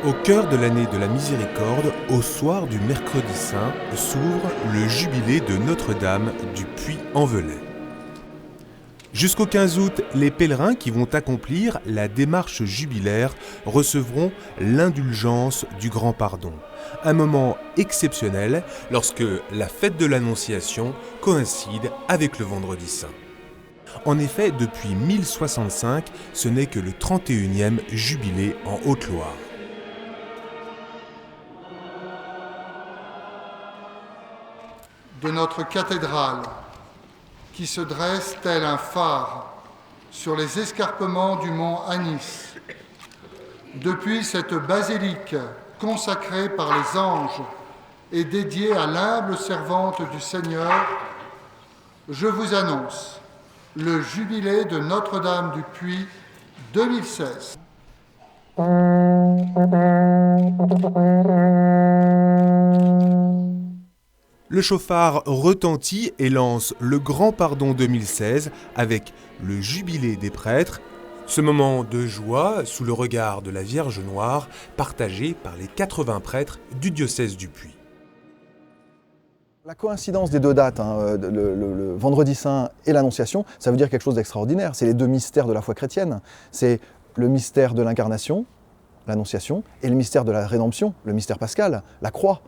Au cœur de l'année de la Miséricorde, au soir du mercredi saint, s'ouvre le jubilé de Notre-Dame du Puy-en-Velay. Jusqu'au 15 août, les pèlerins qui vont accomplir la démarche jubilaire recevront l'indulgence du Grand Pardon. Un moment exceptionnel lorsque la fête de l'Annonciation coïncide avec le Vendredi Saint. En effet, depuis 1065, ce n'est que le 31e jubilé en Haute-Loire. De notre cathédrale, qui se dresse tel un phare sur les escarpements du mont Anis. Depuis cette basilique consacrée par les anges et dédiée à l'humble servante du Seigneur, je vous annonce le jubilé de Notre-Dame du Puy 2016. Le chauffard retentit et lance le Grand Pardon 2016 avec le Jubilé des prêtres, ce moment de joie sous le regard de la Vierge Noire partagé par les 80 prêtres du diocèse du Puy. La coïncidence des deux dates, le Vendredi Saint et l'Annonciation, ça veut dire quelque chose d'extraordinaire. C'est les deux mystères de la foi chrétienne. C'est le mystère de l'incarnation, l'Annonciation, et le mystère de la rédemption, le mystère pascal, la croix.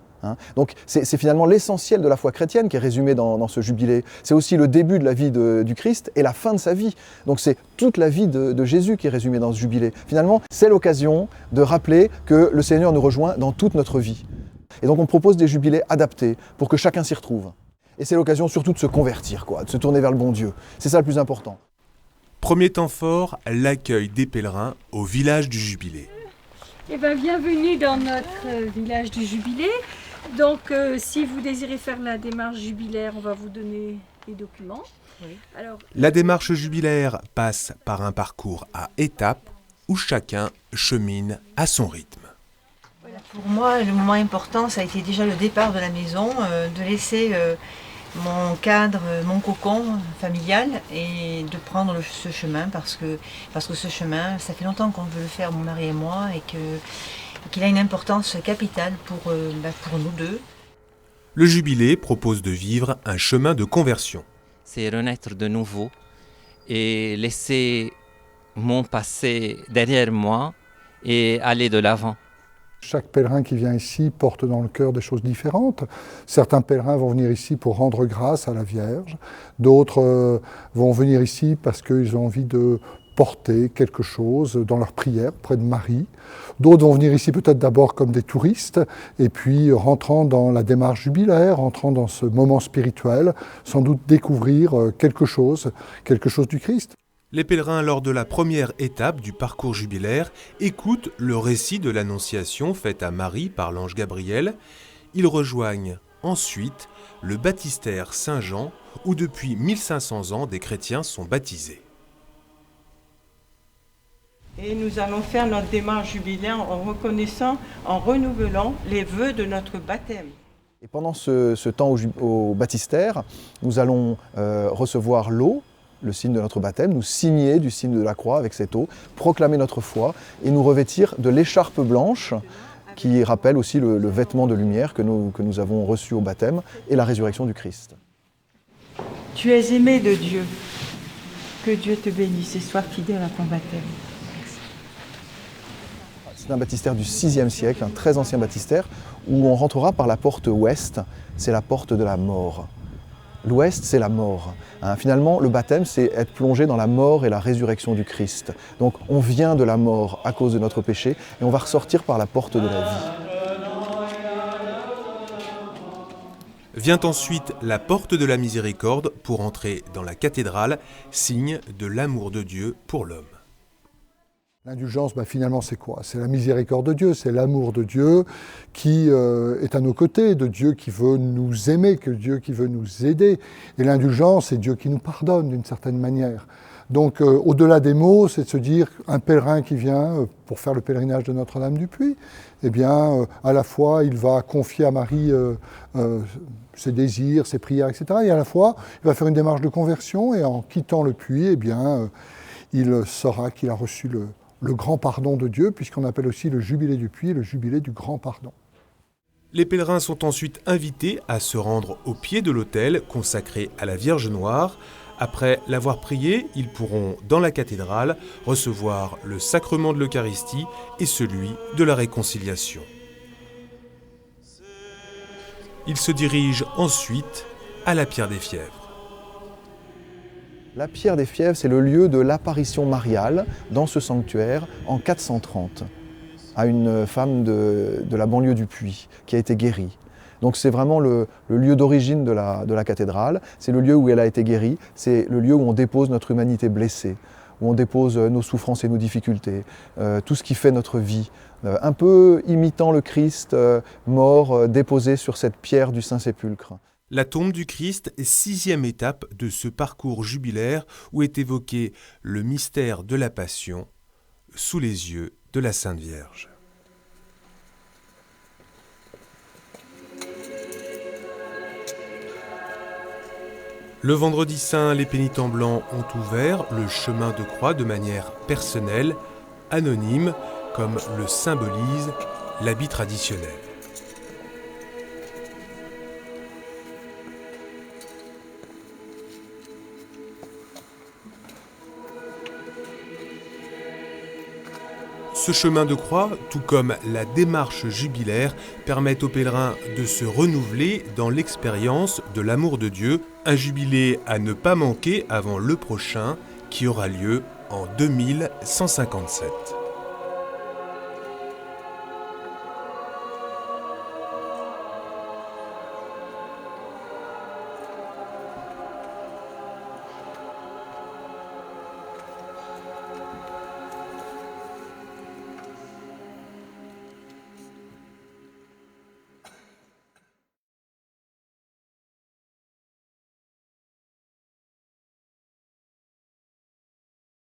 Donc c'est finalement l'essentiel de la foi chrétienne qui est résumé dans ce jubilé. C'est aussi le début de la vie du Christ et la fin de sa vie. Donc c'est toute la vie de Jésus qui est résumée dans ce jubilé. Finalement, c'est l'occasion de rappeler que le Seigneur nous rejoint dans toute notre vie. Et donc on propose des jubilés adaptés pour que chacun s'y retrouve. Et c'est l'occasion surtout de se convertir, de se tourner vers le bon Dieu. C'est ça le plus important. Premier temps fort, l'accueil des pèlerins au village du Jubilé. Eh bien, bienvenue dans notre village du Jubilé. Donc, si vous désirez faire la démarche jubilaire, on va vous donner les documents. Oui. Alors, la démarche jubilaire passe par un parcours à étapes où chacun chemine à son rythme. Voilà, pour moi, le moment important, ça a été déjà le départ de la maison, de laisser mon cadre, mon cocon familial et de prendre ce chemin parce que ce chemin, ça fait longtemps qu'on veut le faire, mon mari et moi, et qu'il a une importance capitale pour nous deux. Le Jubilé propose de vivre un chemin de conversion. C'est renaître de nouveau et laisser mon passé derrière moi et aller de l'avant. Chaque pèlerin qui vient ici porte dans le cœur des choses différentes. Certains pèlerins vont venir ici pour rendre grâce à la Vierge. D'autres vont venir ici parce qu'ils ont envie de porter quelque chose dans leur prière près de Marie. D'autres vont venir ici peut-être d'abord comme des touristes et puis rentrant dans la démarche jubilaire, rentrant dans ce moment spirituel, sans doute découvrir quelque chose du Christ. Les pèlerins, lors de la première étape du parcours jubilaire, écoutent le récit de l'Annonciation faite à Marie par l'ange Gabriel. Ils rejoignent ensuite le baptistère Saint-Jean, où depuis 1500 ans des chrétiens sont baptisés. Et nous allons faire notre démarche jubilaire en reconnaissant, en renouvelant les vœux de notre baptême. Et pendant ce temps au baptistère, nous allons recevoir l'eau, le signe de notre baptême, nous signer du signe de la croix avec cette eau, proclamer notre foi et nous revêtir de l'écharpe blanche qui rappelle aussi le vêtement de lumière que nous avons reçu au baptême et la résurrection du Christ. Tu es aimé de Dieu. Que Dieu te bénisse et sois fidèle à ton baptême. C'est un baptistère du VIe siècle, un très ancien baptistère, où on rentrera par la porte ouest, c'est la porte de la mort. L'ouest, c'est la mort. Finalement, le baptême, c'est être plongé dans la mort et la résurrection du Christ. Donc on vient de la mort à cause de notre péché et on va ressortir par la porte de la vie. Vient ensuite la porte de la miséricorde pour entrer dans la cathédrale, signe de l'amour de Dieu pour l'homme. L'indulgence, finalement, c'est quoi? C'est la miséricorde de Dieu, c'est l'amour de Dieu qui est à nos côtés, de Dieu qui veut nous aimer, que Dieu qui veut nous aider. Et l'indulgence, c'est Dieu qui nous pardonne d'une certaine manière. Donc, au-delà des mots, c'est de se dire, un pèlerin qui vient pour faire le pèlerinage de Notre-Dame du Puy, eh bien, à la fois, il va confier à Marie ses désirs, ses prières, etc. Et à la fois, il va faire une démarche de conversion et en quittant le puits, eh bien, il saura qu'il a reçu le grand pardon de Dieu, puisqu'on appelle aussi le jubilé du puits le jubilé du grand pardon. Les pèlerins sont ensuite invités à se rendre au pied de l'autel consacré à la Vierge Noire. Après l'avoir prié, ils pourront, dans la cathédrale, recevoir le sacrement de l'Eucharistie et celui de la réconciliation. Ils se dirigent ensuite à la Pierre des Fièvres. La Pierre des Fièvres, c'est le lieu de l'apparition mariale dans ce sanctuaire en 430 à une femme de la banlieue du Puy qui a été guérie. Donc c'est vraiment le lieu d'origine de la cathédrale, c'est le lieu où elle a été guérie, c'est le lieu où on dépose notre humanité blessée, où on dépose nos souffrances et nos difficultés, tout ce qui fait notre vie, un peu imitant le Christ mort déposé sur cette pierre du Saint-Sépulcre. La tombe du Christ est 6e étape de ce parcours jubilaire où est évoqué le mystère de la Passion sous les yeux de la Sainte Vierge. Le vendredi saint, les pénitents blancs ont ouvert le chemin de croix de manière personnelle, anonyme, comme le symbolise l'habit traditionnel. Ce chemin de croix, tout comme la démarche jubilaire, permet aux pèlerins de se renouveler dans l'expérience de l'amour de Dieu, un jubilé à ne pas manquer avant le prochain qui aura lieu en 2157.